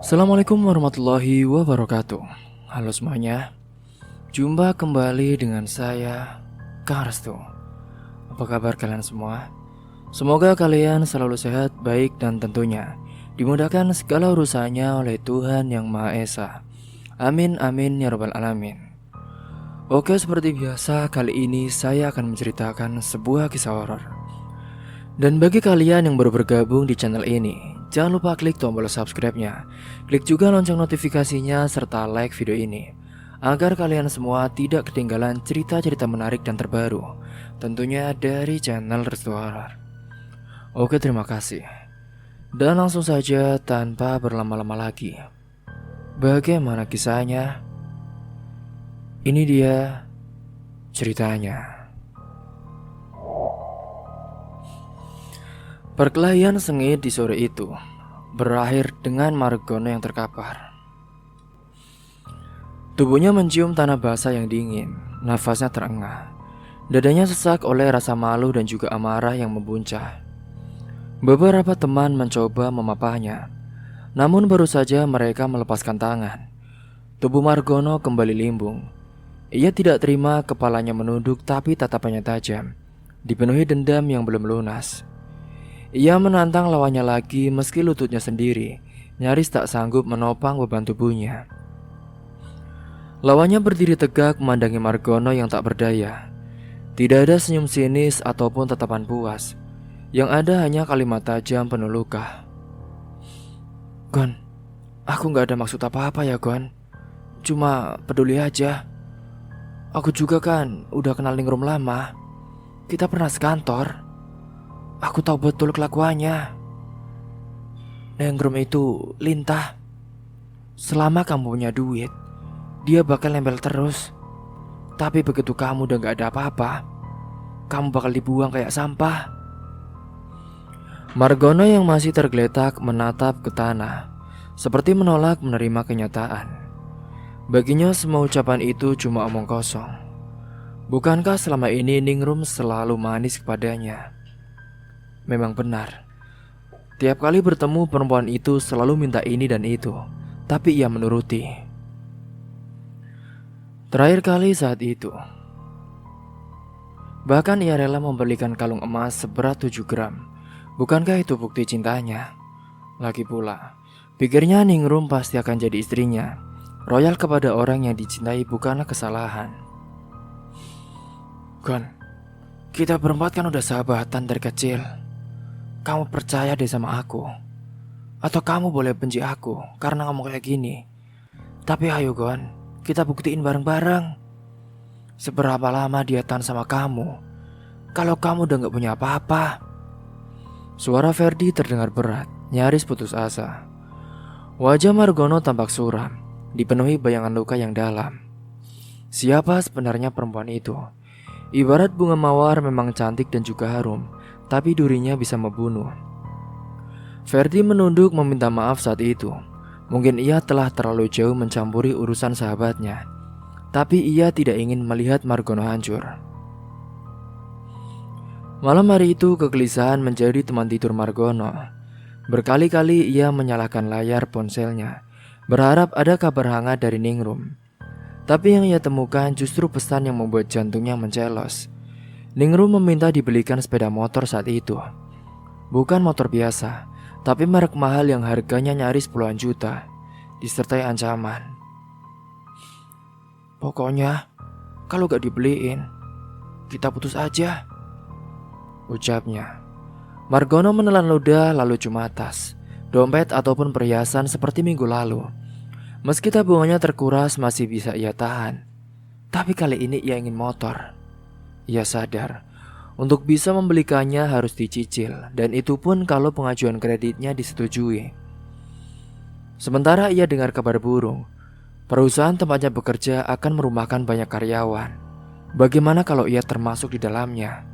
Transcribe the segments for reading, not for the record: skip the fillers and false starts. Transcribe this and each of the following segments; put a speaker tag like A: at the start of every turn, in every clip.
A: Assalamualaikum warahmatullahi wabarakatuh. Halo semuanya, jumpa kembali dengan saya, Kang Restu. Apa kabar kalian semua? Semoga kalian selalu sehat, baik, dan tentunya dimudahkan segala urusannya oleh Tuhan Yang Maha Esa. Amin amin ya rabbal alamin. Oke, seperti biasa kali ini saya akan menceritakan sebuah kisah horor. Dan bagi kalian yang baru bergabung di channel ini, jangan lupa klik tombol subscribe-nya, klik juga lonceng notifikasinya, serta like video ini, agar kalian semua tidak ketinggalan cerita-cerita menarik dan terbaru, tentunya dari channel Restu Horor. Oke, terima kasih. Dan langsung saja tanpa berlama-lama lagi. Bagaimana kisahnya? Ini dia ceritanya. Perkelahian sengit di sore itu berakhir dengan Margono yang terkapar. Tubuhnya mencium tanah basah yang dingin, nafasnya terengah. Dadanya sesak oleh rasa malu dan juga amarah yang membuncah. Beberapa teman mencoba memapahnya, namun baru saja mereka melepaskan tangan, tubuh Margono kembali limbung. Ia tidak terima, kepalanya menunduk tapi tatapannya tajam, dipenuhi dendam yang belum lunas. Ia menantang lawannya lagi meski lututnya sendiri nyaris tak sanggup menopang beban tubuhnya. Lawannya berdiri tegak memandangi Margono yang tak berdaya. Tidak ada senyum sinis ataupun tatapan puas. Yang ada hanya kalimat tajam penuh luka. "Gon, aku gak ada maksud apa-apa ya Gon. Cuma peduli aja. Aku juga kan udah kenal Ningrum lama. Kita pernah sekantor. Aku tahu betul kelakuannya. Ningrum itu lintah. Selama kamu punya duit, dia bakal nempel terus. Tapi begitu kamu udah gak ada apa-apa, kamu bakal dibuang kayak sampah." Margono yang masih tergeletak menatap ke tanah, seperti menolak menerima kenyataan. Baginya semua ucapan itu cuma omong kosong. Bukankah selama ini Ningrum selalu manis kepadanya? Memang benar, tiap kali bertemu perempuan itu selalu minta ini dan itu, tapi ia menuruti. Terakhir kali saat itu, bahkan ia rela membelikan kalung emas seberat 7 gram. Bukankah itu bukti cintanya? Lagi pula, pikirnya Ningrum pasti akan jadi istrinya. Royal kepada orang yang dicintai bukanlah kesalahan. "Gon, kita berempat kan udah sahabatan dari kecil. Kamu percaya deh sama aku. Atau kamu boleh benci aku karena ngomong kayak gini. Tapi ayo Gon, kita buktiin bareng-bareng. Seberapa lama dia tahan sama kamu kalau kamu udah gak punya apa-apa." Suara Ferdi terdengar berat, nyaris putus asa. Wajah Margono tampak suram, dipenuhi bayangan luka yang dalam. Siapa sebenarnya perempuan itu? Ibarat bunga mawar, memang cantik dan juga harum, tapi durinya bisa membunuh. Ferdi menunduk meminta maaf saat itu. Mungkin ia telah terlalu jauh mencampuri urusan sahabatnya, tapi ia tidak ingin melihat Margono hancur. Malam hari itu kegelisahan menjadi teman tidur Margono. Berkali-kali ia menyalakan layar ponselnya, berharap ada kabar hangat dari Ningrum. Tapi yang ia temukan justru pesan yang membuat jantungnya mencelos. Ningrum meminta dibelikan sepeda motor saat itu. Bukan motor biasa, tapi merek mahal yang harganya nyaris puluhan juta, disertai ancaman. "Pokoknya, kalau gak dibeliin, kita putus aja," ucapnya. Margono menelan ludah lalu cuma tas, dompet ataupun perhiasan seperti minggu lalu. Meski tabungannya terkuras masih bisa ia tahan. Tapi kali ini ia ingin motor. Ia sadar, untuk bisa membelikannya harus dicicil, dan itu pun kalau pengajuan kreditnya disetujui. Sementara ia dengar kabar burung, perusahaan tempatnya bekerja akan merumahkan banyak karyawan. Bagaimana kalau ia termasuk di dalamnya?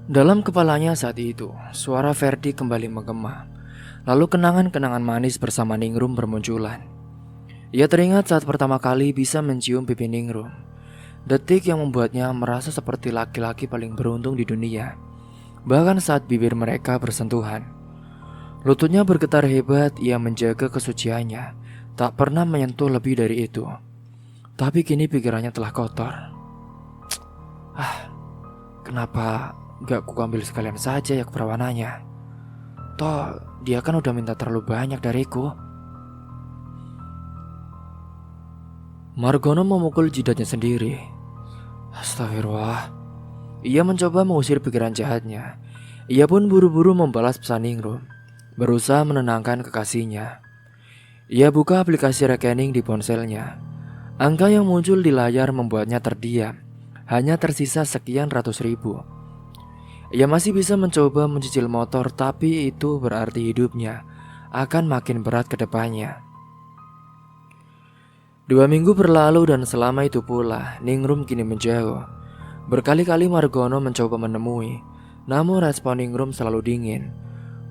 A: Dalam kepalanya saat itu, suara Ferdi kembali menggema. Lalu kenangan-kenangan manis bersama Ningrum bermunculan. Ia teringat saat pertama kali bisa mencium pipi Ningrum. Detik yang membuatnya merasa seperti laki-laki paling beruntung di dunia. Bahkan saat bibir mereka bersentuhan, Lututnya bergetar hebat, ia menjaga kesuciannya, tak pernah menyentuh lebih dari itu. Tapi kini pikirannya telah kotor. Kenapa gak ku ambil sekalian saja ya keperawanannya? Toh dia kan udah minta terlalu banyak dariku. Margono memukul jidatnya sendiri. Astagfirullah. Ia mencoba mengusir pikiran jahatnya. Ia pun buru-buru membalas pesan Ningrum, berusaha menenangkan kekasihnya. Ia buka aplikasi rekening di ponselnya. Angka yang muncul di layar membuatnya terdiam. Hanya tersisa sekian ratus ribu. Ia masih bisa mencoba mencicil motor, tapi itu berarti hidupnya akan makin berat ke depannya. 2 minggu berlalu dan selama itu pula Ningrum kini menjauh. Berkali-kali Margono mencoba menemui, namun respon Ningrum selalu dingin.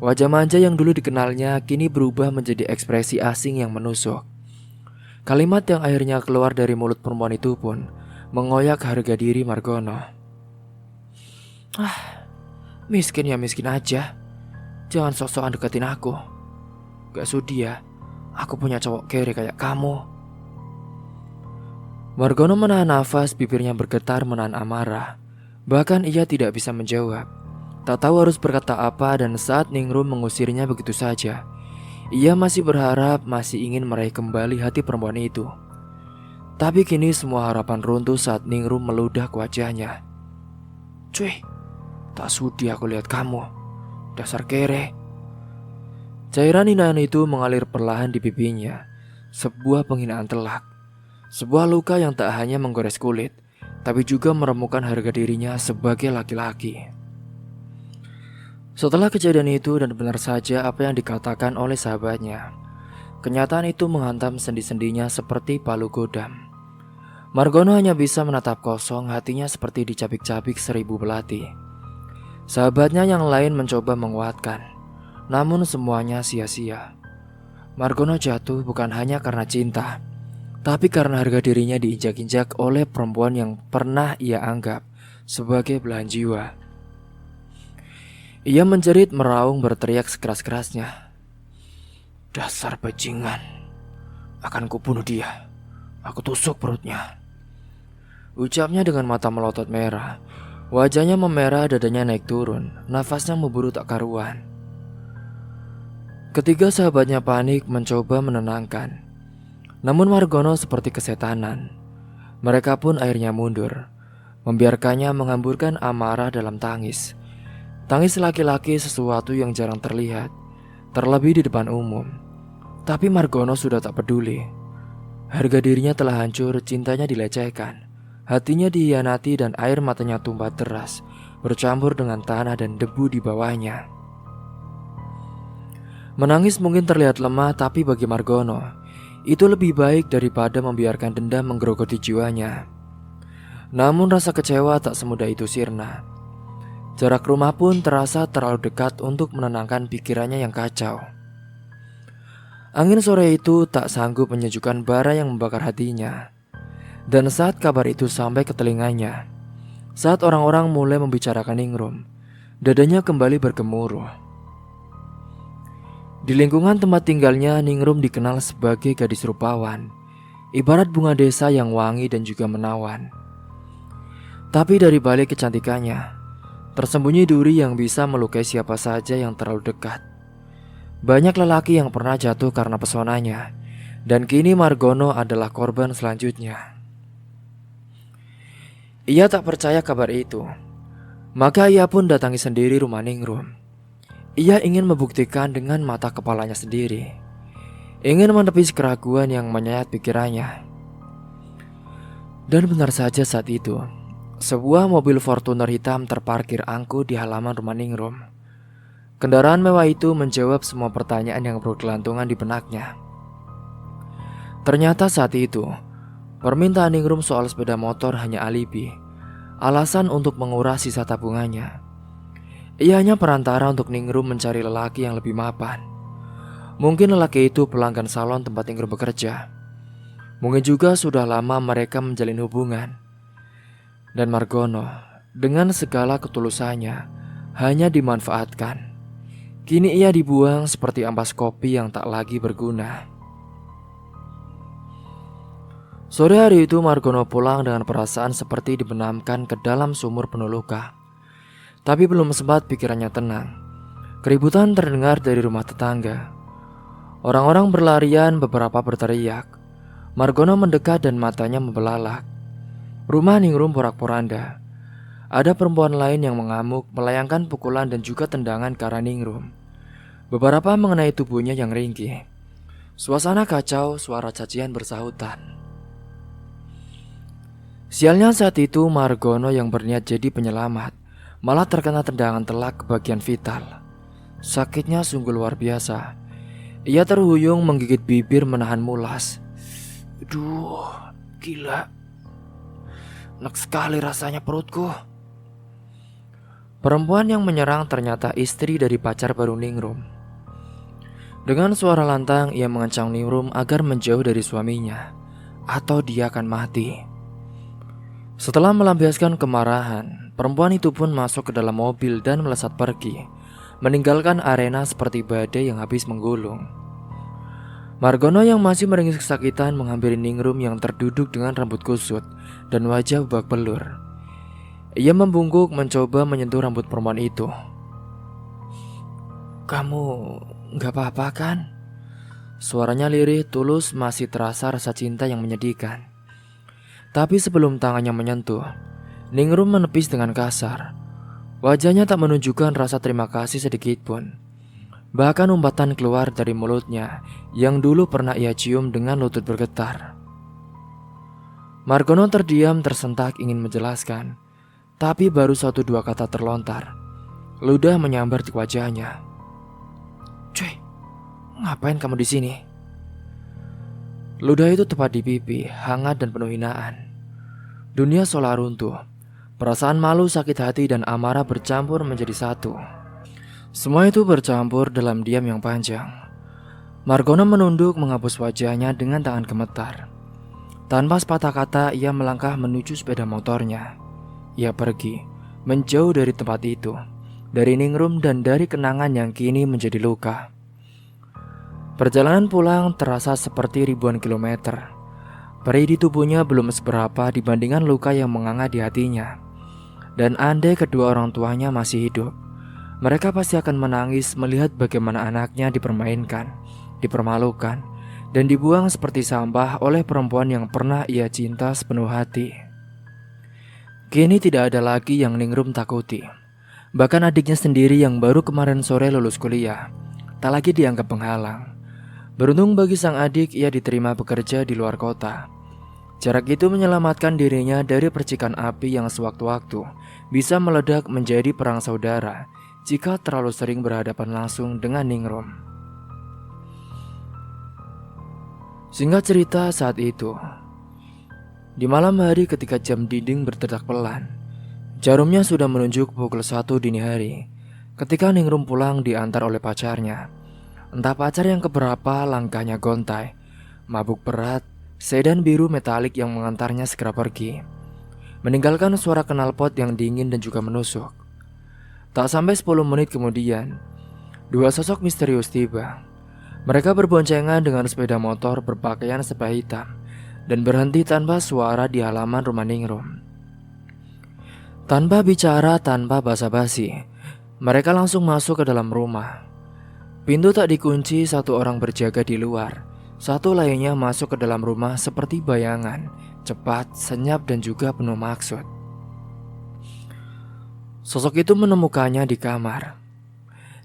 A: Wajah manja yang dulu dikenalnya kini berubah menjadi ekspresi asing yang menusuk. Kalimat yang akhirnya keluar dari mulut perempuan itu pun mengoyak harga diri Margono. Miskin ya miskin aja. Jangan sok-sokan deketin aku. Gak sudi ya, aku punya cowok kere kayak kamu. Margono menahan nafas, bibirnya bergetar menahan amarah. Bahkan ia tidak bisa menjawab. Tak tahu harus berkata apa, dan saat Ningrum mengusirnya begitu saja, ia masih berharap, masih ingin meraih kembali hati perempuan itu. Tapi kini semua harapan runtuh saat Ningrum meludah ke wajahnya. Cuy, tak sudi aku lihat kamu. Dasar kere. Cairan hinaan itu mengalir perlahan di pipinya. Sebuah penghinaan telak. Sebuah luka yang tak hanya menggores kulit, tapi juga meremukkan harga dirinya sebagai laki-laki. Setelah kejadian itu, dan benar saja apa yang dikatakan oleh sahabatnya, kenyataan itu menghantam sendi-sendinya seperti palu godam. Margono hanya bisa menatap kosong, hatinya seperti dicabik-cabik 1000 belati. Sahabatnya yang lain mencoba menguatkan, namun semuanya sia-sia. Margono jatuh bukan hanya karena cinta, tapi karena harga dirinya diinjak-injak oleh perempuan yang pernah ia anggap sebagai belahan jiwa. Ia menjerit, meraung, berteriak sekeras-kerasnya. Dasar bajingan, akan kubunuh dia. Aku tusuk perutnya. Ucapnya dengan mata melotot merah. Wajahnya memerah, dadanya naik turun, nafasnya memburu tak karuan. Ketiga sahabatnya panik mencoba menenangkan. Namun Margono seperti kesetanan. Mereka pun akhirnya mundur, membiarkannya menghamburkan amarah dalam tangis. Tangis laki-laki sesuatu yang jarang terlihat, terlebih di depan umum. Tapi Margono sudah tak peduli. Harga dirinya telah hancur, cintanya dilecehkan, hatinya dihianati, dan air matanya tumpah deras, bercampur dengan tanah dan debu di bawahnya. Menangis mungkin terlihat lemah, tapi bagi Margono itu lebih baik daripada membiarkan dendam menggerogoti jiwanya. Namun rasa kecewa tak semudah itu sirna. Jarak rumah pun terasa terlalu dekat untuk menenangkan pikirannya yang kacau. Angin sore itu tak sanggup menyejukkan bara yang membakar hatinya. Dan saat kabar itu sampai ke telinganya, saat orang-orang mulai membicarakan Ningrum, dadanya kembali bergemuruh. Di lingkungan tempat tinggalnya, Ningrum dikenal sebagai gadis rupawan, ibarat bunga desa yang wangi dan juga menawan. Tapi dari balik kecantikannya, tersembunyi duri yang bisa melukai siapa saja yang terlalu dekat. Banyak lelaki yang pernah jatuh karena pesonanya, dan kini Margono adalah korban selanjutnya. Ia tak percaya kabar itu, maka ia pun datangi sendiri rumah Ningrum. Ia ingin membuktikan dengan mata kepalanya sendiri, ingin menepis keraguan yang menyayat pikirannya. Dan benar saja saat itu, sebuah mobil Fortuner hitam terparkir angkuh di halaman rumah Ningrum. Kendaraan mewah itu menjawab semua pertanyaan yang bergelantungan di benaknya. Ternyata saat itu, permintaan Ningrum soal sepeda motor hanya alibi, alasan untuk menguras sisa tabungannya. Ia hanya perantara untuk Ningrum mencari lelaki yang lebih mapan. Mungkin lelaki itu pelanggan salon tempat Ningrum bekerja. Mungkin juga sudah lama mereka menjalin hubungan. Dan Margono dengan segala ketulusannya hanya dimanfaatkan. Kini ia dibuang seperti ampas kopi yang tak lagi berguna. Sore hari itu Margono pulang dengan perasaan seperti dibenamkan ke dalam sumur penuh luka. Tapi belum sempat pikirannya tenang. Keributan terdengar dari rumah tetangga. Orang-orang berlarian, beberapa berteriak. Margono mendekat dan matanya membelalak. Rumah Ningrum porak-poranda. Ada perempuan lain yang mengamuk, melayangkan pukulan dan juga tendangan ke arah Ningrum. Beberapa mengenai tubuhnya yang ringkih. Suasana kacau, suara cacian bersahutan. Sialnya saat itu Margono yang berniat jadi penyelamat malah terkena tendangan telak ke bagian vital. Sakitnya sungguh luar biasa. Ia terhuyung menggigit bibir menahan mulas. Aduh, gila. Enak sekali rasanya perutku. Perempuan yang menyerang ternyata istri dari pacar baru Ningrum. Dengan suara lantang ia mengancam Ningrum agar menjauh dari suaminya, atau dia akan mati. Setelah melampiaskan kemarahan, perempuan itu pun masuk ke dalam mobil dan melesat pergi, meninggalkan arena seperti badai yang habis menggulung. Margono yang masih meringis kesakitan menghampiri Ningrum yang terduduk dengan rambut kusut dan wajah babak belur. Ia membungkuk mencoba menyentuh rambut perempuan itu. "Kamu gak apa-apa kan?" Suaranya lirih, tulus, masih terasa rasa cinta yang menyedihkan. Tapi sebelum tangannya menyentuh, Ningrum menepis dengan kasar. Wajahnya tak menunjukkan rasa terima kasih sedikit pun. Bahkan umpatan keluar dari mulutnya yang dulu pernah ia cium dengan lutut bergetar. Margono terdiam tersentak ingin menjelaskan, tapi baru 1-2 kata terlontar. Ludah menyambar di wajahnya. "Cuy, ngapain kamu di sini?" Ludah itu tepat di pipi, hangat dan penuh hinaan. Dunia seolah runtuh. Perasaan malu, sakit hati, dan amarah bercampur menjadi satu. Semua itu bercampur dalam diam yang panjang. Margono menunduk menghapus wajahnya dengan tangan gemetar. Tanpa sepatah kata ia melangkah menuju sepeda motornya. Ia pergi, menjauh dari tempat itu, dari Ningrum dan dari kenangan yang kini menjadi luka. Perjalanan pulang terasa seperti ribuan kilometer. Perih di tubuhnya belum seberapa dibandingkan luka yang menganga di hatinya. Dan andai kedua orang tuanya masih hidup, mereka pasti akan menangis melihat bagaimana anaknya dipermainkan, dipermalukan, dan dibuang seperti sampah oleh perempuan yang pernah ia cinta sepenuh hati. Kini tidak ada lagi yang Ningrum takuti. Bahkan adiknya sendiri yang baru kemarin sore lulus kuliah tak lagi dianggap penghalang. Beruntung bagi sang adik, ia diterima bekerja di luar kota. Jarak itu menyelamatkan dirinya dari percikan api yang sewaktu-waktu bisa meledak menjadi perang saudara jika terlalu sering berhadapan langsung dengan Ningrum. Singkat cerita, saat itu di malam hari ketika jam dinding berdetak pelan, jarumnya sudah menunjuk pukul 1 dini hari ketika Ningrum pulang diantar oleh pacarnya. Entah pacar yang keberapa, langkahnya gontai, mabuk berat, sedan biru metalik yang mengantarnya segera pergi, meninggalkan suara knalpot yang dingin dan juga menusuk. Tak sampai 10 menit kemudian, dua sosok misterius tiba. Mereka berboncengan dengan sepeda motor berpakaian serba hitam dan berhenti tanpa suara di halaman rumah Ningrum. Tanpa bicara, tanpa basa-basi, mereka langsung masuk ke dalam rumah. Pintu tak dikunci, satu orang berjaga di luar, satu lainnya masuk ke dalam rumah seperti bayangan, cepat, senyap dan juga penuh maksud. Sosok itu menemukannya di kamar.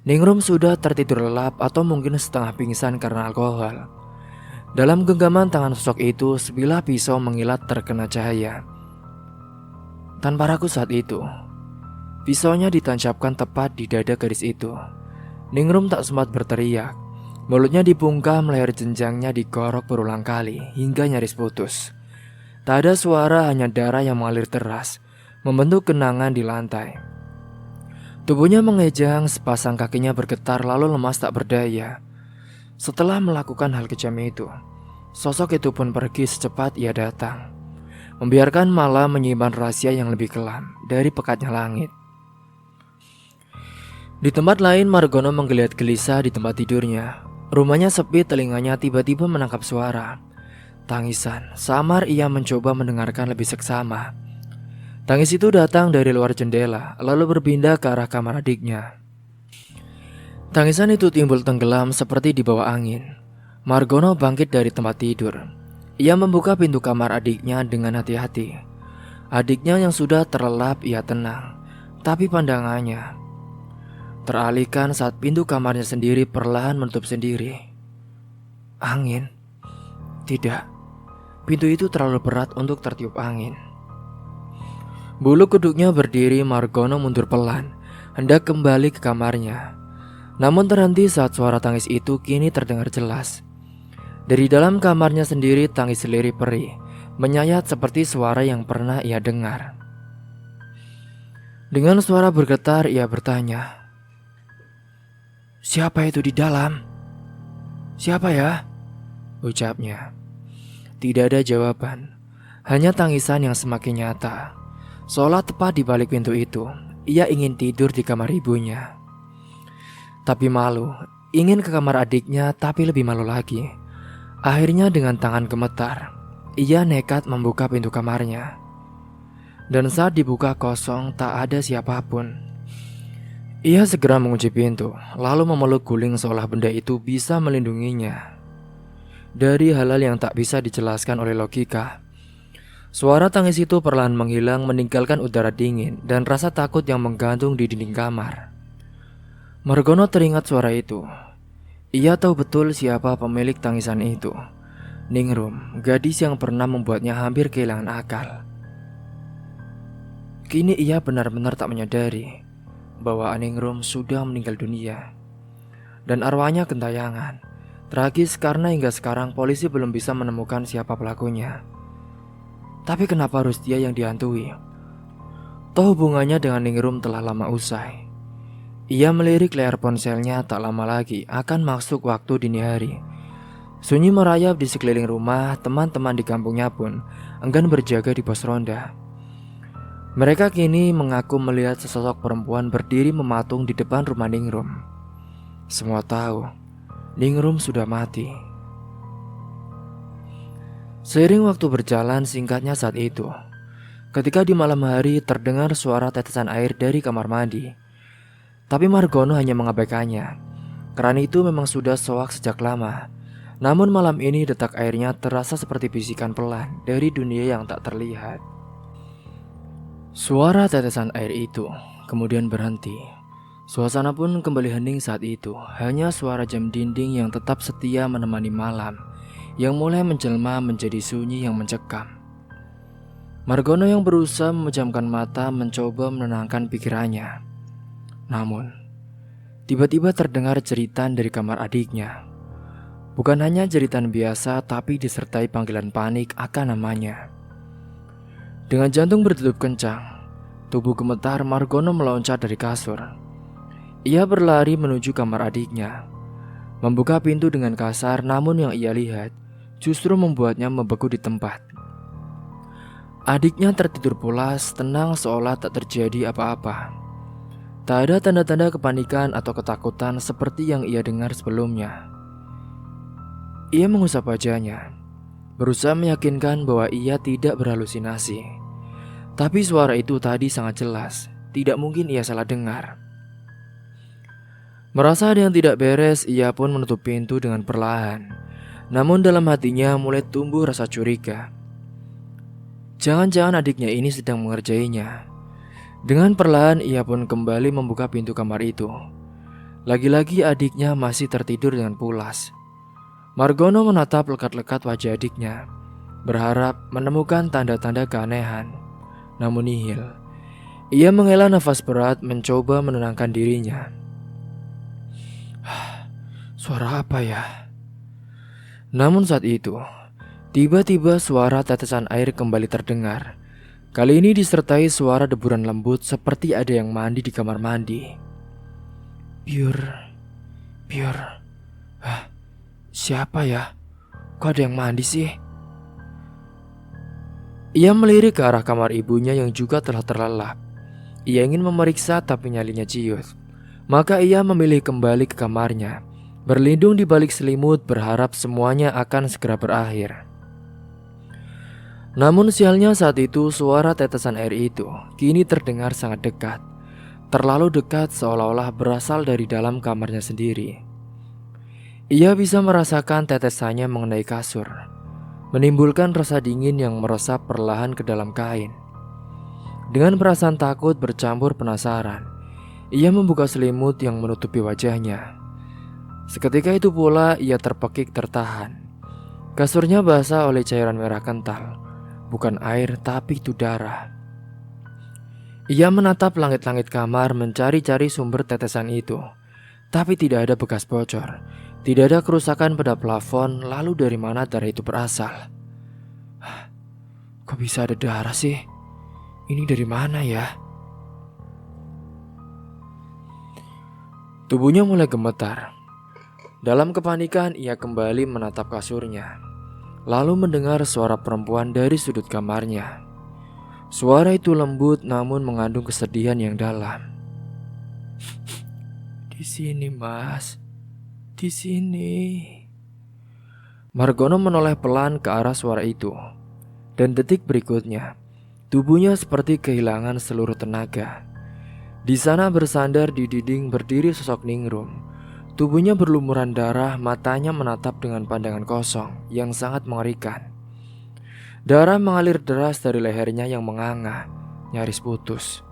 A: Ningrum sudah tertidur lelap atau mungkin setengah pingsan karena alkohol. Dalam genggaman tangan sosok itu, sebilah pisau mengilat terkena cahaya. Tanpa ragu saat itu, pisaunya ditancapkan tepat di dada gadis itu. Ningrum tak sempat berteriak. Mulutnya dibungkam, leher jenjangnya digorok berulang kali hingga nyaris putus. Tak ada suara, hanya darah yang mengalir deras, membentuk genangan di lantai. Tubuhnya mengejang, sepasang kakinya bergetar lalu lemas tak berdaya. Setelah melakukan hal kejam itu, sosok itu pun pergi secepat ia datang, membiarkan malam menyimpan rahasia yang lebih kelam dari pekatnya langit. Di tempat lain, Margono menggeliat gelisah di tempat tidurnya. Rumahnya sepi, telinganya tiba-tiba menangkap suara tangisan. Samar ia mencoba mendengarkan lebih seksama. Tangis itu datang dari luar jendela, lalu berpindah ke arah kamar adiknya. Tangisan itu timbul tenggelam seperti di bawah angin. Margono bangkit dari tempat tidur. Ia membuka pintu kamar adiknya dengan hati-hati. Adiknya yang sudah terlelap ia tenang, tapi pandangannya teralihkan saat pintu kamarnya sendiri perlahan menutup sendiri. Angin? Tidak. Pintu itu terlalu berat untuk tertiup angin. Bulu kuduknya berdiri, Margono mundur pelan, hendak kembali ke kamarnya. Namun terhenti saat suara tangis itu kini terdengar jelas. Dari dalam kamarnya sendiri tangis lirik perih, menyayat seperti suara yang pernah ia dengar. Dengan suara bergetar ia bertanya, "Siapa itu di dalam? Siapa ya?" ucapnya. Tidak ada jawaban, hanya tangisan yang semakin nyata. Seolah tepat di balik pintu itu, ia ingin tidur di kamar ibunya. Tapi malu, ingin ke kamar adiknya tapi lebih malu lagi. Akhirnya dengan tangan gemetar, ia nekat membuka pintu kamarnya. Dan saat dibuka kosong, tak ada siapapun. Ia segera mengunci pintu, lalu memeluk guling seolah benda itu bisa melindunginya dari hal-hal yang tak bisa dijelaskan oleh logika. Suara tangis itu perlahan menghilang, meninggalkan udara dingin dan rasa takut yang menggantung di dinding kamar. Margono teringat suara itu. Ia tahu betul siapa pemilik tangisan itu. Ningrum, gadis yang pernah membuatnya hampir kehilangan akal. Kini ia benar-benar tak menyadari bahwa Ningrum sudah meninggal dunia dan arwahnya gentayangan. Tragis karena hingga sekarang polisi belum bisa menemukan siapa pelakunya. Tapi kenapa harus dia yang dihantui? Toh hubungannya dengan Ningrum telah lama usai. Ia melirik layar ponselnya, tak lama lagi akan masuk waktu dini hari. Sunyi merayap di sekeliling rumah, teman-teman di kampungnya pun enggan berjaga di pos ronda. Mereka kini mengaku melihat sesosok perempuan berdiri mematung di depan rumah Ningrum. Semua tahu Ningrum sudah mati. Seiring waktu berjalan, singkatnya saat itu, ketika di malam hari terdengar suara tetesan air dari kamar mandi. Tapi Margono hanya mengabaikannya. Keran itu memang sudah soak sejak lama. Namun malam ini detak airnya terasa seperti bisikan pelan dari dunia yang tak terlihat. Suara tetesan air itu kemudian berhenti. Suasana pun kembali hening saat itu. Hanya suara jam dinding yang tetap setia menemani malam, yang mulai menjelma menjadi sunyi yang mencekam. Margono yang berusaha memejamkan mata mencoba menenangkan pikirannya. Namun, tiba-tiba terdengar jeritan dari kamar adiknya. Bukan hanya jeritan biasa, tapi disertai panggilan panik akan namanya. Dengan jantung berdegup kencang, tubuh gemetar, Margono meloncat dari kasur. Ia berlari menuju kamar adiknya. Membuka pintu dengan kasar, namun yang ia lihat justru membuatnya membeku di tempat. Adiknya tertidur pulas, tenang seolah tak terjadi apa-apa. Tak ada tanda-tanda kepanikan atau ketakutan seperti yang ia dengar sebelumnya. Ia mengusap wajahnya, berusaha meyakinkan bahwa ia tidak berhalusinasi. Tapi suara itu tadi sangat jelas, tidak mungkin ia salah dengar. Merasa ada yang tidak beres, ia pun menutup pintu dengan perlahan. Namun dalam hatinya mulai tumbuh rasa curiga. Jangan-jangan adiknya ini sedang mengerjainya. Dengan perlahan ia pun kembali membuka pintu kamar itu. Lagi-lagi adiknya masih tertidur dengan pulas. Margono menatap lekat-lekat wajah adiknya, berharap menemukan tanda-tanda keanehan. Namun nihil. Ia menghela nafas berat mencoba menenangkan dirinya. Suara apa ya? Namun saat itu, tiba-tiba suara tetesan air kembali terdengar. Kali ini disertai suara deburan lembut seperti ada yang mandi di kamar mandi. Biur. Siapa ya? Kok ada yang mandi sih? Ia melirik ke arah kamar ibunya yang juga telah terlelap. Ia ingin memeriksa tapi nyalinya ciut. Maka ia memilih kembali ke kamarnya, berlindung di balik selimut berharap semuanya akan segera berakhir. Namun sialnya saat itu suara tetesan air itu kini terdengar sangat dekat. Terlalu dekat seolah-olah berasal dari dalam kamarnya sendiri. Ia bisa merasakan tetesannya mengenai kasur, menimbulkan rasa dingin yang meresap perlahan ke dalam kain. Dengan perasaan takut bercampur penasaran, ia membuka selimut yang menutupi wajahnya. Seketika itu pula ia terpekik tertahan. Kasurnya basah oleh cairan merah kental, bukan air tapi itu darah. Ia menatap langit-langit kamar mencari-cari sumber tetesan itu, tapi tidak ada bekas bocor, tidak ada kerusakan pada plafon. Lalu dari mana darah itu berasal? Kok bisa ada darah sih? Ini dari mana ya? Tubuhnya mulai gemetar. Dalam kepanikan ia kembali menatap kasurnya, lalu mendengar suara perempuan dari sudut kamarnya. Suara itu lembut namun mengandung kesedihan yang dalam. Di sini, Mas. Di sini. Margono menoleh pelan ke arah suara itu. Dan detik berikutnya, tubuhnya seperti kehilangan seluruh tenaga. Di sana bersandar di dinding berdiri sosok Ningrum. Tubuhnya berlumuran darah, matanya menatap dengan pandangan kosong yang sangat mengerikan. Darah mengalir deras dari lehernya yang menganga, nyaris putus.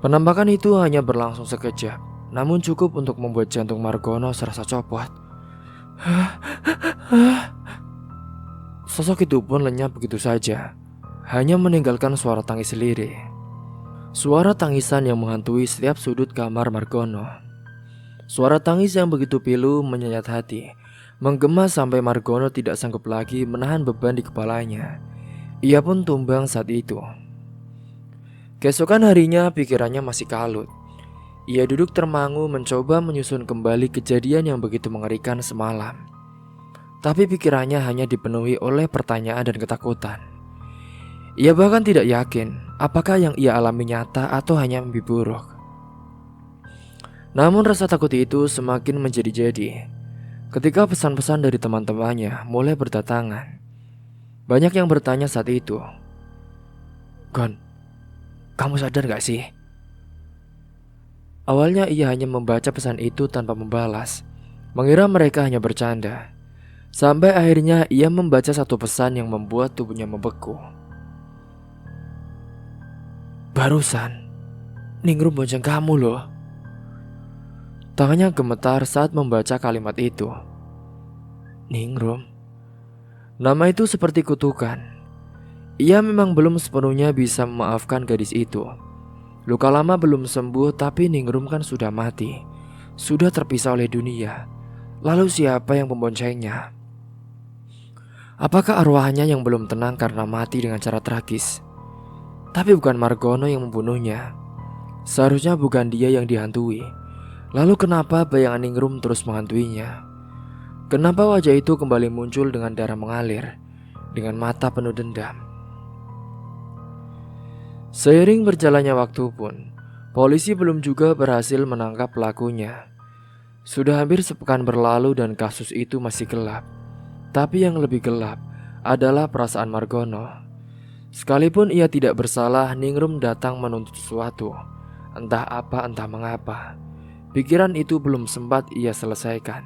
A: Penampakan itu hanya berlangsung sekejap, namun cukup untuk membuat jantung Margono serasa copot. Sosok itu pun lenyap begitu saja, hanya meninggalkan suara tangis lirih. Suara tangisan yang menghantui setiap sudut kamar Margono. Suara tangis yang begitu pilu menyenyat hati, menggema sampai Margono tidak sanggup lagi menahan beban di kepalanya. Ia pun tumbang saat itu. Keesokan harinya pikirannya masih kalut. Ia duduk termangu mencoba menyusun kembali kejadian yang begitu mengerikan semalam. Tapi pikirannya hanya dipenuhi oleh pertanyaan dan ketakutan. Ia bahkan tidak yakin apakah yang ia alami nyata atau hanya mimpi buruk. Namun rasa takut itu semakin menjadi-jadi ketika pesan-pesan dari teman-temannya mulai berdatangan. Banyak yang bertanya saat itu, "Gon, kamu sadar gak sih?" Awalnya ia hanya membaca pesan itu tanpa membalas, mengira mereka hanya bercanda. Sampai akhirnya ia membaca satu pesan yang membuat tubuhnya membeku. "Barusan Ningrum bonceng kamu loh." Tangannya gemetar saat membaca kalimat itu. Ningrum. Nama itu seperti kutukan. Ia memang belum sepenuhnya bisa memaafkan gadis itu. Luka lama belum sembuh, tapi Ningrum kan sudah mati, sudah terpisah oleh dunia. Lalu siapa yang memboncengnya? Apakah arwahnya yang belum tenang karena mati dengan cara tragis? Tapi bukan Margono yang membunuhnya. Seharusnya bukan dia yang dihantui. Lalu kenapa bayangan Ningrum terus menghantuinya? Kenapa wajah itu kembali muncul dengan darah mengalir, dengan mata penuh dendam? Seiring berjalannya waktu pun, polisi belum juga berhasil menangkap pelakunya. Sudah hampir sepekan berlalu dan kasus itu masih gelap. Tapi yang lebih gelap adalah perasaan Margono. Sekalipun ia tidak bersalah, Ningrum datang menuntut sesuatu. Entah apa, entah mengapa. Pikiran itu belum sempat ia selesaikan.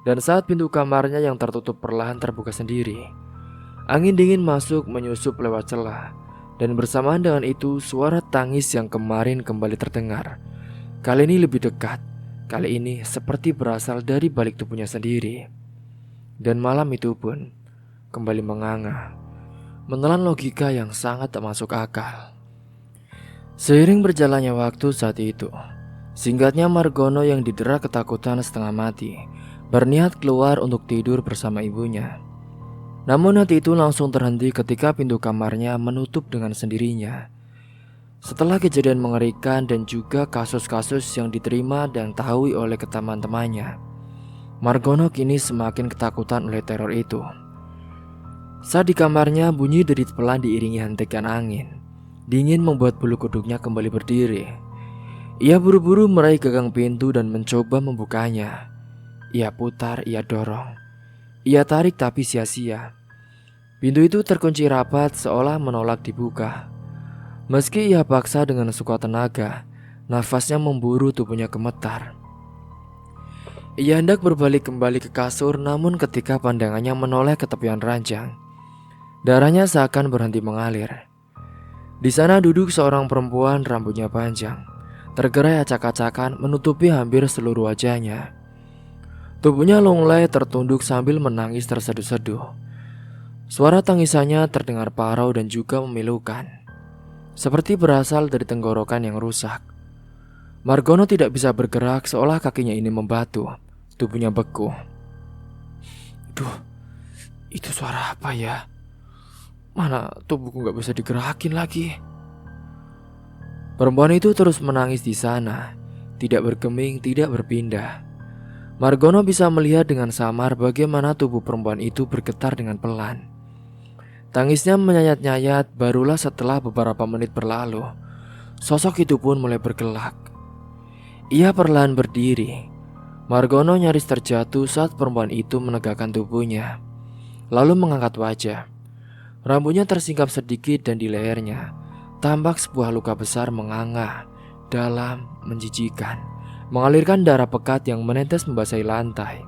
A: Dan saat pintu kamarnya yang tertutup perlahan terbuka sendiri, angin dingin masuk menyusup lewat celah. Dan bersamaan dengan itu suara tangis yang kemarin kembali terdengar. Kali ini lebih dekat. Kali ini seperti berasal dari balik tubuhnya sendiri. Dan malam itu pun kembali menganga, menelan logika yang sangat tak masuk akal. Seiring berjalannya waktu saat itu, singkatnya Margono yang didera ketakutan setengah mati berniat keluar untuk tidur bersama ibunya. Namun hati itu langsung terhenti ketika pintu kamarnya menutup dengan sendirinya. Setelah kejadian mengerikan dan juga kasus-kasus yang diterima dan tahui oleh teman-temannya, Margono kini semakin ketakutan oleh teror itu. Saat di kamarnya bunyi derit pelan diiringi hentakan angin. Dingin membuat bulu kuduknya kembali berdiri. Ia buru-buru meraih gagang pintu dan mencoba membukanya. Ia putar, ia dorong. Ia tarik tapi sia-sia. Pintu itu terkunci rapat seolah menolak dibuka. Meski ia paksa dengan sekuat tenaga, nafasnya memburu, tubuhnya gemetar. Ia hendak berbalik kembali ke kasur, namun ketika pandangannya menoleh ke tepian ranjang, darahnya seakan berhenti mengalir. Di sana duduk seorang perempuan, rambutnya panjang, tergerai acak-acakan menutupi hampir seluruh wajahnya. Tubuhnya lunglai tertunduk sambil menangis terseduh-seduh. Suara tangisannya terdengar parau dan juga memilukan, seperti berasal dari tenggorokan yang rusak. Margono tidak bisa bergerak seolah kakinya ini membatu, tubuhnya beku. Duh, itu suara apa ya? Mana tubuhku gak bisa digerakin lagi. Perempuan itu terus menangis di sana, tidak bergeming, tidak berpindah. Margono bisa melihat dengan samar bagaimana tubuh perempuan itu bergetar dengan pelan. Tangisnya menyayat-nyayat. Barulah setelah beberapa menit berlalu, sosok itu pun mulai bergelak. Ia perlahan berdiri. Margono nyaris terjatuh saat perempuan itu menegakkan tubuhnya, lalu mengangkat wajah. Rambutnya tersingkap sedikit dan di lehernya tampak sebuah luka besar menganga, dalam, menjijikan, mengalirkan darah pekat yang menetes membasahi lantai.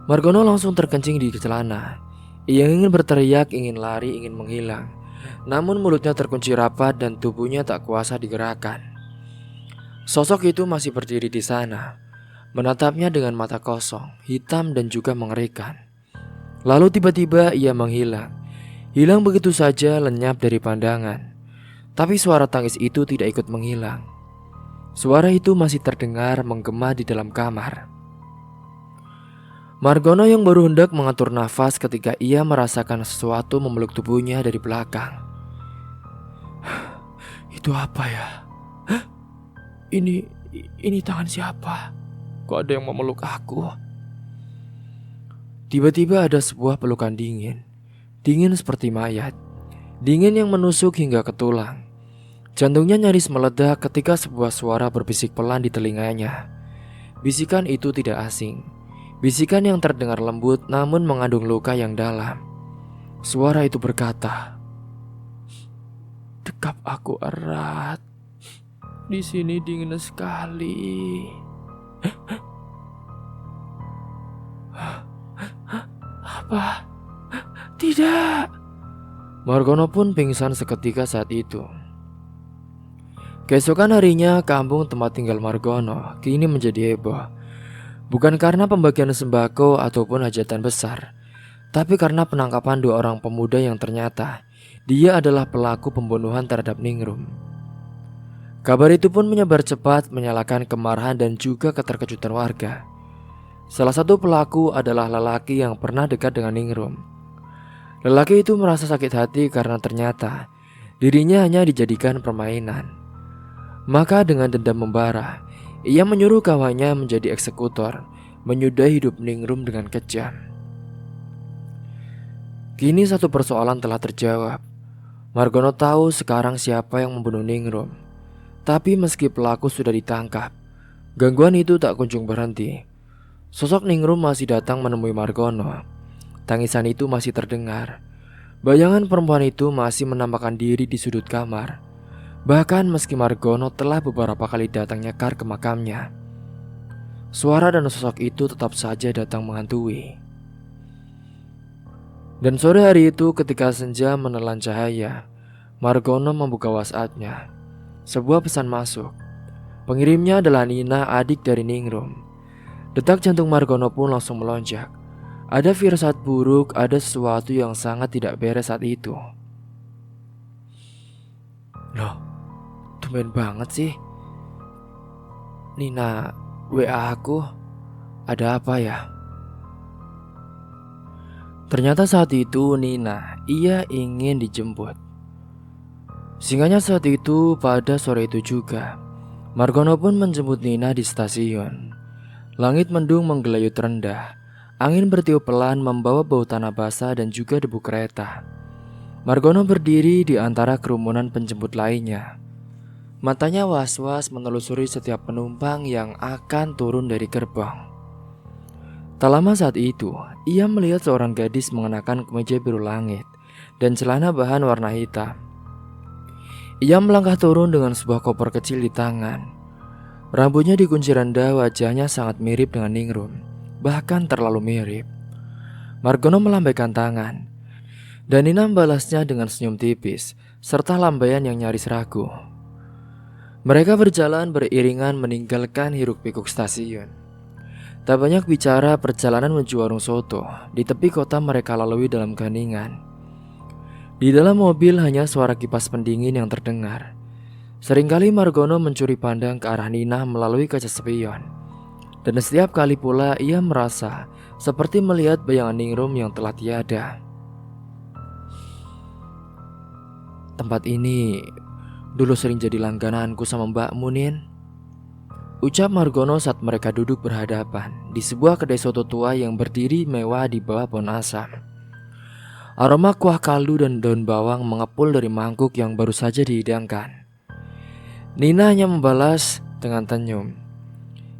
A: Margono langsung terkencing di celana. Ia ingin berteriak, ingin lari, ingin menghilang, namun mulutnya terkunci rapat dan tubuhnya tak kuasa digerakkan. Sosok itu masih berdiri di sana, menatapnya dengan mata kosong, hitam dan juga mengerikan. Lalu tiba-tiba ia menghilang. Hilang begitu saja, lenyap dari pandangan. Tapi suara tangis itu tidak ikut menghilang. Suara itu masih terdengar menggema di dalam kamar. Margono yang baru hendak mengatur nafas ketika ia merasakan sesuatu memeluk tubuhnya dari belakang. Itu apa ya? Hah? Ini tangan siapa? Kok ada yang memeluk aku? Tiba-tiba ada sebuah pelukan dingin. Dingin seperti mayat. Dingin yang menusuk hingga ke tulang. Jantungnya nyaris meledak ketika sebuah suara berbisik pelan di telinganya. Bisikan itu tidak asing. Bisikan yang terdengar lembut namun mengandung luka yang dalam. Suara itu berkata, "Dekap aku erat. Di sini dingin sekali." Apa? Tidak. Margono pun pingsan seketika saat itu. Keesokan harinya, kampung tempat tinggal Margono kini menjadi heboh. Bukan karena pembagian sembako ataupun hajatan besar, tapi karena penangkapan dua orang pemuda yang ternyata dia adalah pelaku pembunuhan terhadap Ningrum. Kabar itu pun menyebar cepat, menyalakan kemarahan dan juga keterkejutan warga. Salah satu pelaku adalah lelaki yang pernah dekat dengan Ningrum. Lelaki itu merasa sakit hati karena ternyata dirinya hanya dijadikan permainan. Maka dengan dendam membara, ia menyuruh kawannya menjadi eksekutor, menyudahi hidup Ningrum dengan kejam. Kini satu persoalan telah terjawab. Margono tahu sekarang siapa yang membunuh Ningrum. Tapi meski pelaku sudah ditangkap, gangguan itu tak kunjung berhenti. Sosok Ningrum masih datang menemui Margono. Tangisan itu masih terdengar. Bayangan perempuan itu masih menampakkan diri di sudut kamar. Bahkan meski Margono telah beberapa kali datang nyekar ke makamnya, suara dan sosok itu tetap saja datang menghantui. Dan sore hari itu ketika senja menelan cahaya, Margono membuka WhatsApp-nya. Sebuah pesan masuk. Pengirimnya adalah Nina, adik dari Ningrum. Detak jantung Margono pun langsung melonjak. Ada firasat buruk, ada sesuatu yang sangat tidak beres saat itu. Loh, tumben banget sih. Nina WA aku. Ada apa ya? Ternyata saat itu Nina, ia ingin dijemput. Singkatnya saat itu pada sore itu juga, Margono pun menjemput Nina di stasiun. Langit mendung menggelayut rendah. Angin bertiup pelan membawa bau tanah basah dan juga debu kereta. Margono berdiri di antara kerumunan penjemput lainnya. Matanya was-was menelusuri setiap penumpang yang akan turun dari gerbong. Tak lama saat itu, ia melihat seorang gadis mengenakan kemeja biru langit dan celana bahan warna hitam. Ia melangkah turun dengan sebuah koper kecil di tangan. Rambutnya dikunci rendah, wajahnya sangat mirip dengan Ningrum, bahkan terlalu mirip. Margono melambaikan tangan, dan Nina membalasnya dengan senyum tipis, serta lambaian yang nyaris ragu. Mereka berjalan beriringan meninggalkan hiruk-pikuk stasiun. Tak banyak bicara, perjalanan menuju warung soto di tepi kota mereka lalui dalam keheningan. Di dalam mobil hanya suara kipas pendingin yang terdengar. Seringkali Margono mencuri pandang ke arah Nina melalui kaca spion. Dan setiap kali pula ia merasa seperti melihat bayangan Ningrum yang telah tiada. Tempat ini dulu sering jadi langgananku sama Mbak Munin, ucap Margono saat mereka duduk berhadapan di sebuah kedai soto tua yang berdiri mewah di bawah pohon asam. Aroma kuah kaldu dan daun bawang mengepul dari mangkuk yang baru saja dihidangkan. Nina hanya membalas dengan senyum.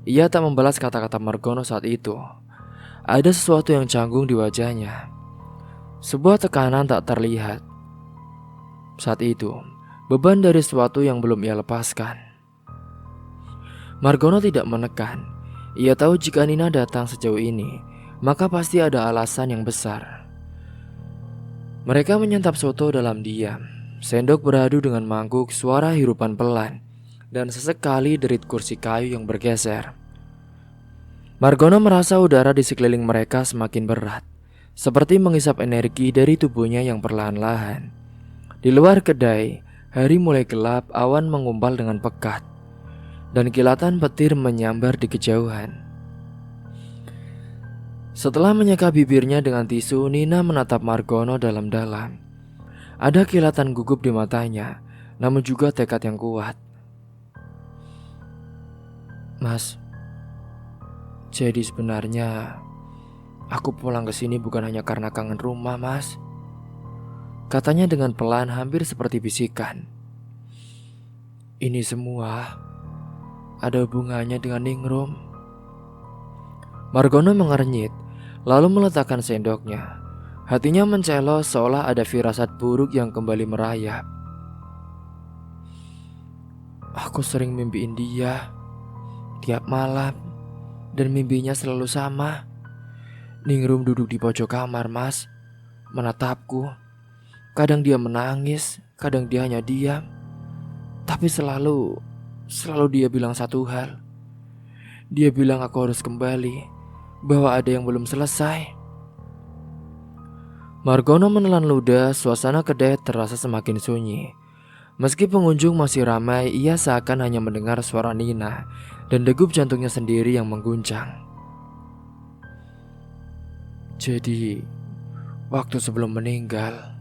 A: Ia tak membalas kata-kata Margono saat itu. Ada sesuatu yang canggung di wajahnya. Sebuah tekanan tak terlihat. Saat itu, beban dari sesuatu yang belum ia lepaskan. Margono tidak menekan. Ia tahu jika Nina datang sejauh ini, maka pasti ada alasan yang besar. Mereka menyantap soto dalam diam. Sendok beradu dengan mangkuk, suara hirupan pelan, dan sesekali derit kursi kayu yang bergeser. Margono merasa udara di sekeliling mereka semakin berat, seperti menghisap energi dari tubuhnya yang perlahan-lahan. Di luar kedai, hari mulai gelap, awan mengumpal dengan pekat, dan kilatan petir menyambar di kejauhan. Setelah menyeka bibirnya dengan tisu, Nina menatap Margono dalam-dalam. Ada kilatan gugup di matanya, namun juga tekad yang kuat. Mas, jadi sebenarnya aku pulang ke sini bukan hanya karena kangen rumah, Mas. Katanya dengan pelan, hampir seperti bisikan. Ini semua ada hubungannya dengan Ningrum. Margono mengernyit, lalu meletakkan sendoknya. Hatinya mencelo seolah ada firasat buruk yang kembali merayap. Aku sering mimpiin dia tiap malam, dan mimpinya selalu sama. Ningrum duduk di pojok kamar, Mas, menatapku. Kadang dia menangis, kadang dia hanya diam. Tapi selalu dia bilang satu hal. Dia bilang aku harus kembali, bahwa ada yang belum selesai. Margono menelan ludah, suasana kedai terasa semakin sunyi. Meski pengunjung masih ramai, ia seakan hanya mendengar suara Nina dan degup jantungnya sendiri yang mengguncang. Jadi, waktu sebelum meninggal,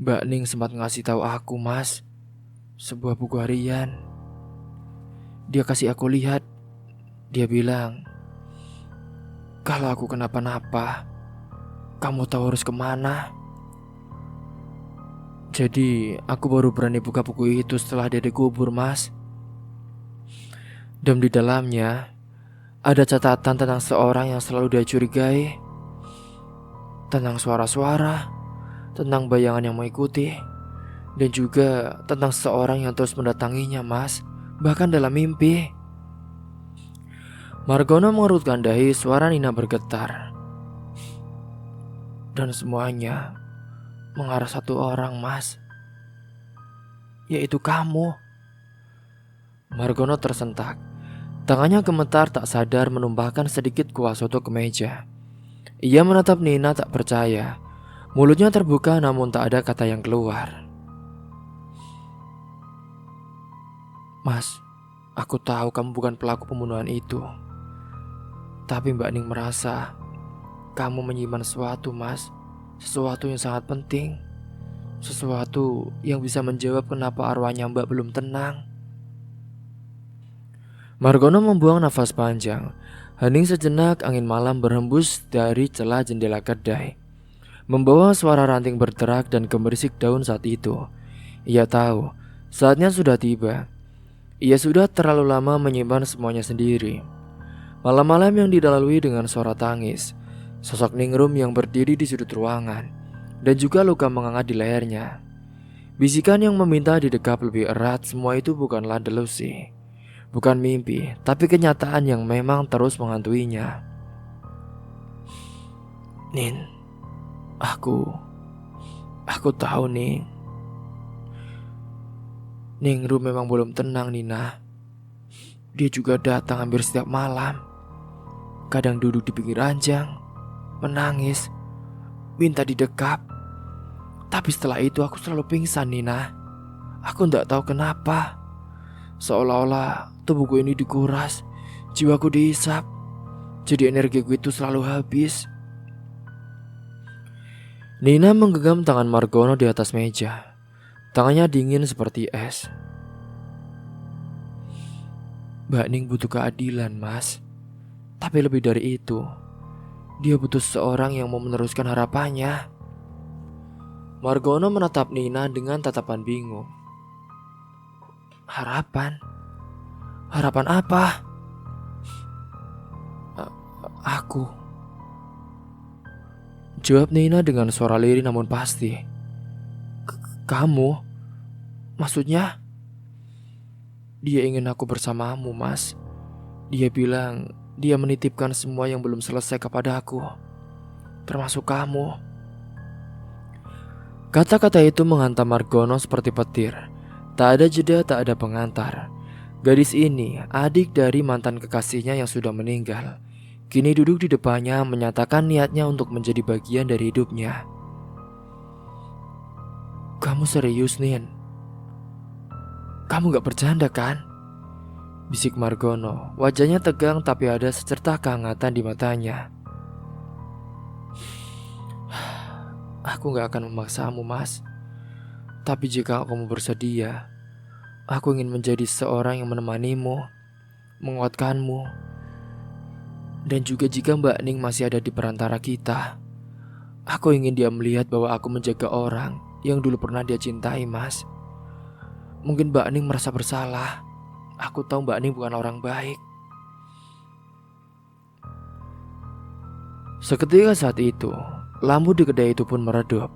A: Mbak Ning sempat ngasih tahu aku, Mas, sebuah buku harian. Dia kasih aku lihat. Dia bilang, kalau aku kenapa-napa, kamu tahu harus kemana. Jadi aku baru berani buka buku itu setelah dia dikubur, Mas. Dan di dalamnya ada catatan tentang seorang yang selalu dia curigai, tentang suara-suara, tentang bayangan yang mengikuti, dan juga tentang seseorang yang terus mendatanginya, Mas, bahkan dalam mimpi. Margono mengerutkan dahi, suara Nina bergetar. Dan semuanya mengarah satu orang, Mas, yaitu kamu. Margono tersentak. Tangannya gemetar, tak sadar menumpahkan sedikit kuah soto ke meja. Ia menatap Nina tak percaya. Mulutnya terbuka namun tak ada kata yang keluar. Mas, aku tahu kamu bukan pelaku pembunuhan itu. Tapi Mbak Ning merasa kamu menyimpan sesuatu, Mas. Sesuatu yang sangat penting. Sesuatu yang bisa menjawab kenapa arwahnya Mbak belum tenang. Margono membuang nafas panjang. Hening sejenak, angin malam berhembus dari celah jendela kedai, membawa suara ranting berderak dan gemerisik daun saat itu. Ia tahu Saatnya sudah tiba. Ia sudah terlalu lama menyimpan semuanya sendiri. Malam-malam yang dilalui dengan suara tangis, sosok Ningrum yang berdiri di sudut ruangan, dan juga luka menganga di lehernya. Bisikan yang meminta didekap lebih erat, semua itu bukanlah delusi, bukan mimpi, tapi kenyataan yang memang terus menghantuinya. Nin, aku tahu Ning. Ningrum memang belum tenang, Nina. Dia juga datang hampir setiap malam. Kadang duduk di pinggir ranjang, menangis, minta didekap. Tapi setelah itu aku selalu pingsan, Nina. Aku tidak tahu kenapa. Seolah-olah tubuhku ini dikuras, jiwaku dihisap. Jadi energiku itu selalu habis. Nina menggenggam tangan Margono di atas meja. Tangannya dingin seperti es. Mbak Ning butuh keadilan, Mas. Tapi lebih dari itu, dia butuh seseorang yang mau meneruskan harapannya. Margono menatap Nina dengan tatapan bingung. Harapan? Harapan apa? Aku. Jawab Nina dengan suara lirih namun pasti. Kamu? Maksudnya? Dia ingin aku bersamamu, Mas. Dia bilang dia menitipkan semua yang belum selesai kepada aku, termasuk kamu. Kata-kata itu menghantam Margono seperti petir. Tak ada jeda, tak ada pengantar. Gadis ini, adik dari mantan kekasihnya yang sudah meninggal, kini duduk di depannya menyatakan niatnya untuk menjadi bagian dari hidupnya. Kamu serius, Nin? Kamu gak bercanda kan? Bisik Margono. Wajahnya tegang tapi ada secerta kehangatan di matanya. Aku gak akan memaksamu, Mas. Tapi jika kamu bersedia, aku ingin menjadi seorang yang menemanimu, menguatkanmu. Dan juga jika Mbak Ning masih ada di perantara kita, aku ingin dia melihat bahwa aku menjaga orang yang dulu pernah dia cintai, Mas. Mungkin Mbak Ning merasa bersalah. Aku tahu Mbak Ning bukan orang baik. Seketika saat itu, lampu di kedai itu pun meredup.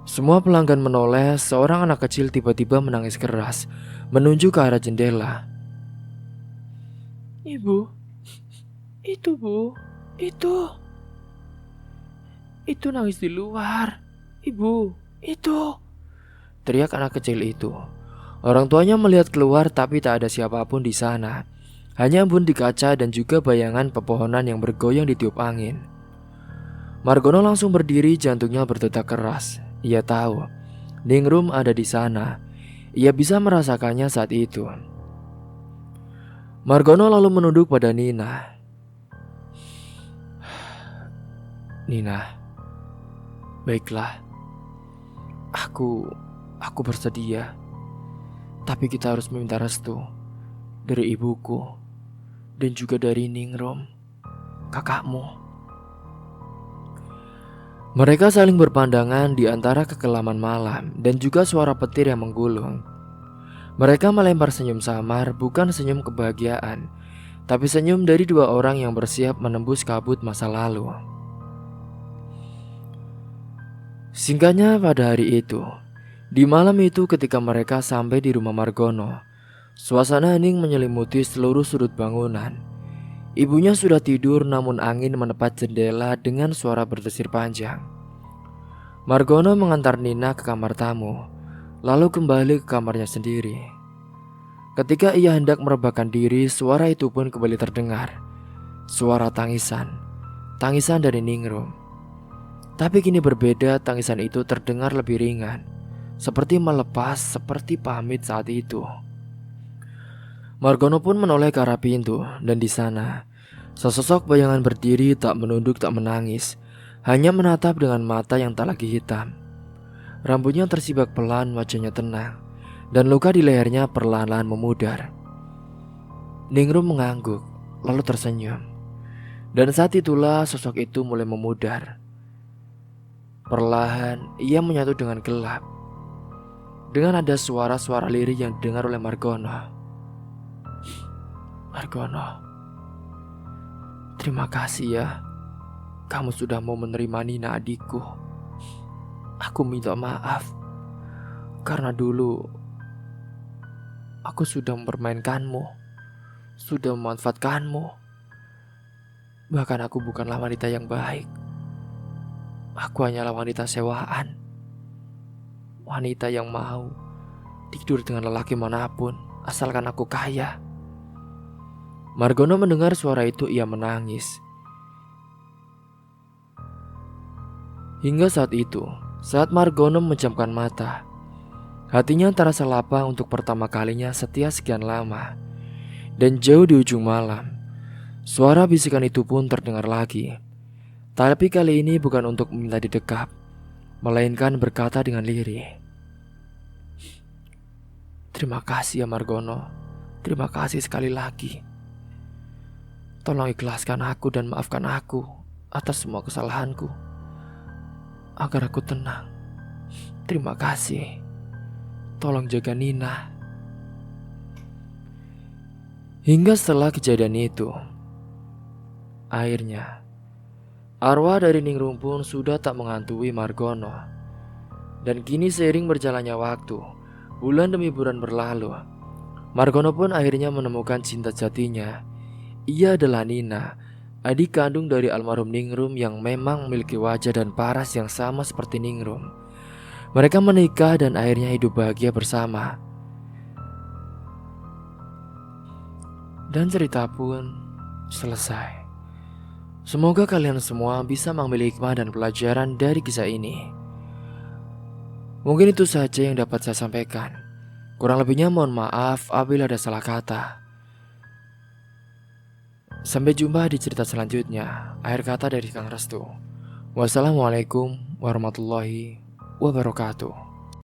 A: Semua pelanggan menoleh. Seorang anak kecil tiba-tiba menangis keras, menunjuk ke arah jendela. Ibu, itu Bu, itu nangis di luar. Ibu, itu, teriak anak kecil itu. Orang tuanya melihat keluar tapi tak ada siapapun di sana. Hanya embun di kaca dan juga bayangan pepohonan yang bergoyang ditiup angin. Margono langsung berdiri, jantungnya berdetak keras. Ia tahu Ningrum ada di sana. Ia bisa merasakannya saat itu. Margono lalu menunduk pada Nina. Nina, baiklah. Aku bersedia. Tapi kita harus meminta restu dari ibuku dan juga dari Ningrum, kakakmu. Mereka saling berpandangan di antara kekelaman malam dan juga suara petir yang menggulung. Mereka melempar senyum samar, bukan senyum kebahagiaan, tapi senyum dari dua orang yang bersiap menembus kabut masa lalu. Singkatnya pada hari itu, di malam itu ketika mereka sampai di rumah Margono, suasana hening menyelimuti seluruh sudut bangunan. Ibunya sudah tidur namun angin menepat jendela dengan suara berdesir panjang. Margono mengantar Nina ke kamar tamu, lalu kembali ke kamarnya sendiri. Ketika ia hendak merebahkan diri, suara itu pun kembali terdengar. Suara tangisan dari Ningrum. Tapi kini berbeda, tangisan itu terdengar lebih ringan, seperti melepas, seperti pamit saat itu. Margono pun menoleh ke arah pintu, dan di sana sesosok bayangan berdiri, tak menunduk, tak menangis, hanya menatap dengan mata yang tak lagi hitam. Rambutnya tersibak pelan, wajahnya tenang, dan luka di lehernya perlahan-lahan memudar. Ningrum mengangguk, lalu tersenyum. Dan saat itulah sosok itu mulai memudar. Perlahan ia menyatu dengan gelap. dengan ada suara-suara lirih yang didengar oleh Margono. Margono, terima kasih ya. Kamu sudah mau menerima Nina adikku. Aku minta maaf karena dulu aku sudah mempermainkanmu, sudah memanfaatkanmu. Bahkan aku bukanlah wanita yang baik. Aku hanyalah wanita sewaan. Wanita yang mau tidur dengan lelaki manapun asalkan aku kaya. Margono mendengar suara itu, ia menangis. Hingga saat itu, saat Margono menjamkan mata, hatinya terasa lapang untuk pertama kalinya setelah sekian lama. Dan jauh di ujung malam, suara bisikan itu pun terdengar lagi. Tapi kali ini bukan untuk meminta didekap, melainkan berkata dengan lirih. Terima kasih ya Margono. Terima kasih sekali lagi. Tolong ikhlaskan aku dan maafkan aku atas semua kesalahanku, agar aku tenang. Terima kasih. Tolong jaga Nina. Hingga setelah kejadian itu, akhirnya arwah dari Ningrum pun sudah tak menghantui Margono. Dan kini seiring berjalannya waktu, bulan demi bulan berlalu, Margono pun akhirnya menemukan cinta jatinya. Ia adalah Nina, adik kandung dari almarhum Ningrum yang memang memiliki wajah dan paras yang sama seperti Ningrum. Mereka menikah dan akhirnya hidup bahagia bersama. Dan cerita pun selesai. Semoga kalian semua bisa mengambil hikmah dan pelajaran dari kisah ini. Mungkin itu saja yang dapat saya sampaikan. Kurang lebihnya mohon maaf apabila ada salah kata. Sampai jumpa di cerita selanjutnya. Akhir kata dari Kang Restu. Wassalamualaikum warahmatullahi wabarakatuh.